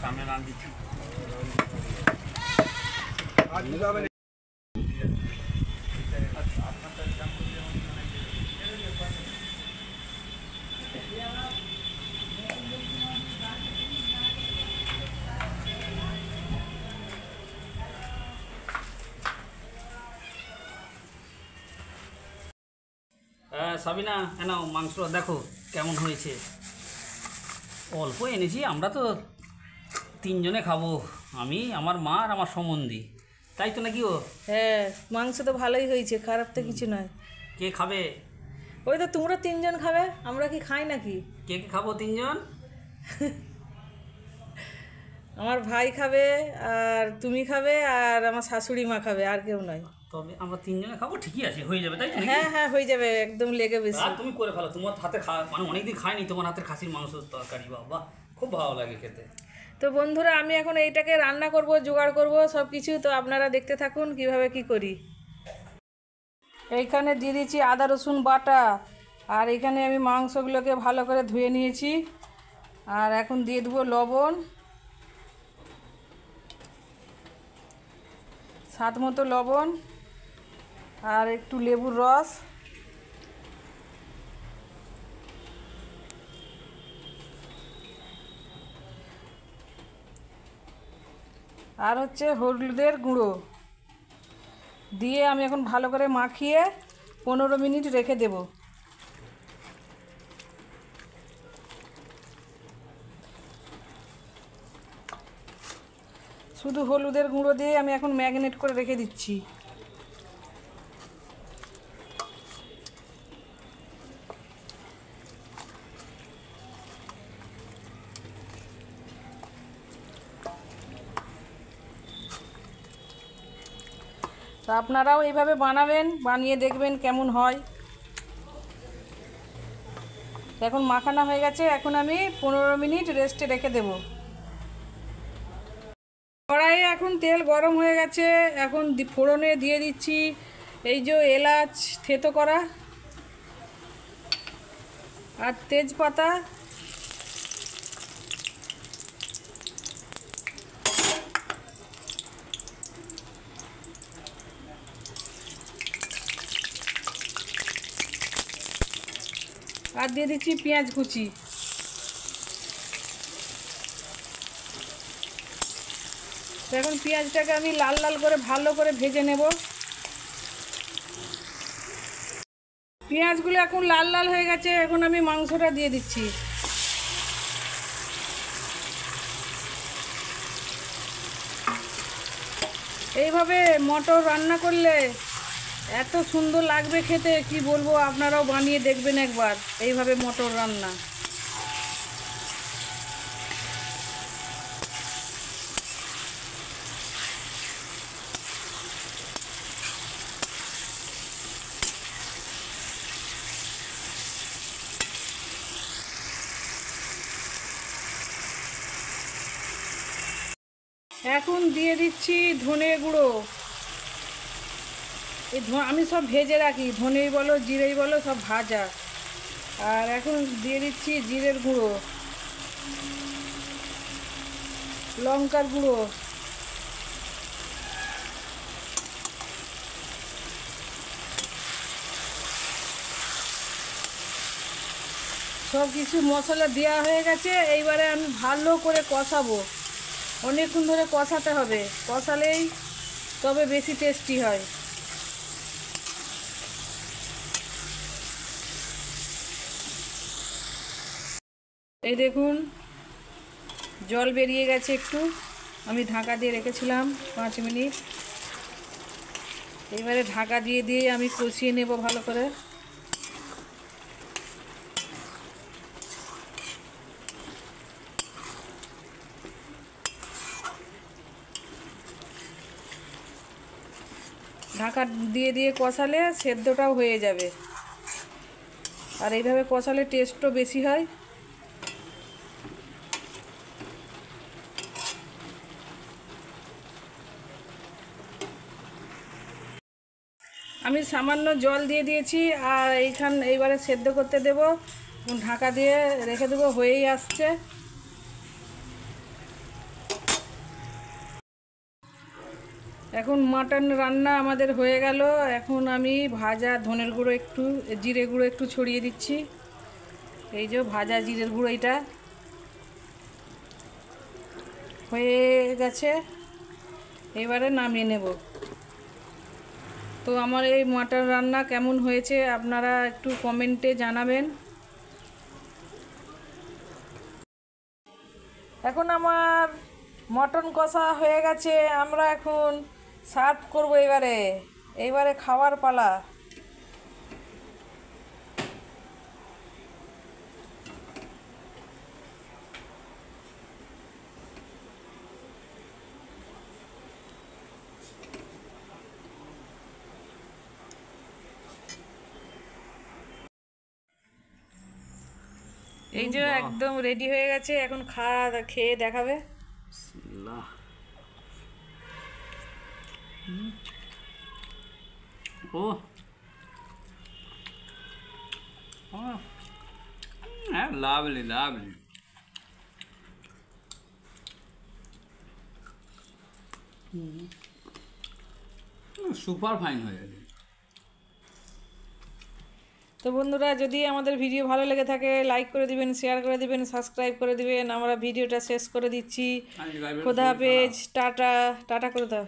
সামনে রান দিচ্ছি। সাবিনা নাও মাংস দেখো কেমন হয়েছে। অল্প এনেছি, আমরা তো তিনজনে খাবো, আমি, আমার মা আর আমার সম্বন্ধী, তাই তো নাকি? ও হ্যাঁ, মাংস তো ভালোই হয়েছে, খারাপ তো কিছু নয়। কে খাবে? ওই তো তোমরা তিনজন খাবে, আমরা কি খাই নাকি? কে কে খাবো তিনজন? আমার ভাই খাবে, আর তুমি খাবে, আর আমার শাশুড়ি মা খাবে, আর কেউ নয়। তবে আমরা তিনজনে খাবো, ঠিকই আছে, হয়ে যাবে তাই তো? হ্যাঁ হ্যাঁ, হয়ে যাবে, একদম লেগে বেশি। আর তুমি করে ফেলো, তোমার হাতে মানে অনেকদিন খাইনি তোমার হাতের খাসির মাংস তরকারি, বাবা খুব ভালো লাগে খেতে। তো বন্ধুরা, আমি এখন এইটাকে রান্না করব, জোগাড় করব সব কিছু, তো আপনারা দেখতে থাকুন কিভাবে কি করি। এইখানে দিয়ে দিচ্ছি আদা রসুন বাটা, আর এখানে আমি মাংসগুলোকে ভালো করে ধুয়ে নিয়েছি। আর এখন দিয়ে দেবো লবণ, স্বাদ মতো লবণ, আর একটু লেবুর রস, আর হচ্ছে হলুদের গুঁড়ো দিয়ে আমি এখন ভালো করে মাখিয়ে 15 মিনিট রেখে দেব। শুধু হলুদের গুঁড়ো দিয়ে আমি এখন ম্যারিনেট করে রেখে দিচ্ছি। তো আপনারাও এইভাবে বানাবেন, বানিয়ে দেখবেন কেমন হয়। এখন মাখানো হয়ে গেছে, এখন আমি 15 মিনিট রেস্টে রেখে দেব। কড়াইয়ে এখন তেল গরম হয়ে গেছে, এখন ফোড়নে দিয়ে দিচ্ছি এই যে এলাচ থেতো করা, আর তেজপাতা, আর দিয়ে দিচ্ছি পেঁয়াজ কুচি। এখন পেঁয়াজটাকে আমি লাল লাল করে ভালো করে ভেজে নেব। পেঁয়াজগুলো এখন লাল লাল হয়ে গেছে, এখন আমি মাংসটা দিয়ে দিচ্ছি। এইভাবে মটর রান্না করলে এত সুন্দর লাগবে খেতে, কি বলবো, আপনারাও বানিয়ে দেখবেন একবার এইভাবে মটর রান্না। এখন দিয়ে দিচ্ছি ধনে গুঁড়ো। এই আমি সব ভেজে রাখি, ধনেই বলো জিরেই বলো সব ভাজা। আর এখন দিয়ে দিচ্ছি জিরের গুঁড়ো, লঙ্কার গুঁড়ো, সব কিছু মশলা দেওয়া হয়ে গেছে। এইবারে আমি ভালো করে কষাবো, অনেকক্ষণ ধরে কষাতে হবে, কষালেই তবে বেশি টেস্টি হয়। এই দেখুন জল বেরিয়ে গেছে একটু, আমি ঢাকা দিয়ে রেখেছিলাম 5 মিনিট। এবারে ঢাকা দিয়ে দিয়ে আমি কষিয়ে নেব ভালো করে। ঢাকা দিয়ে দিয়ে কষালে সেদ্ধটাও হয়ে যাবে, আর এইভাবে কষালে টেস্টও বেশি হয়। আমি সামান্য জল দিয়ে দিয়েছি আর এইবারে সেদ্ধ করতে দেব, ঢাকা দিয়ে রেখে দেবো, হয়েই আসছে। এখন মাটন রান্না আমাদের হয়ে গেল। এখন আমি ভাজা ধনের গুঁড়ো একটু, জিরে গুঁড়ো একটু ছড়িয়ে দিচ্ছি। এই যে ভাজা জিরের গুঁড়ো, এটা হয়ে গেছে, এবারে নামিয়ে নেব। তো আমার এই মাটন রান্না কেমন হয়েছে আপনারা একটু কমেন্টে জানাবেন। এখন আমার মটন কষা হয়ে গেছে, আমরা এখন সার্ভ করব। এইবারে খাওয়ার পালা। এই যে একদম রেডি হয়ে গেছে, এখন খেয়ে দেখাবে। বিসমিল্লাহ। ও হ্যাঁ, লাভলি লাভলি। সুপার ফাইন হয়ে গেছে। তো বন্ধুরা, যদি আমাদের ভিডিও ভালো লেগে থাকে লাইক করে দিবেন, শেয়ার করে দিবেন, সাবস্ক্রাইব করে দিবেন। আমরা ভিডিওটা শেষ করে দিচ্ছি। খোদা হাফেজ, টাটা টাটা করে দাও।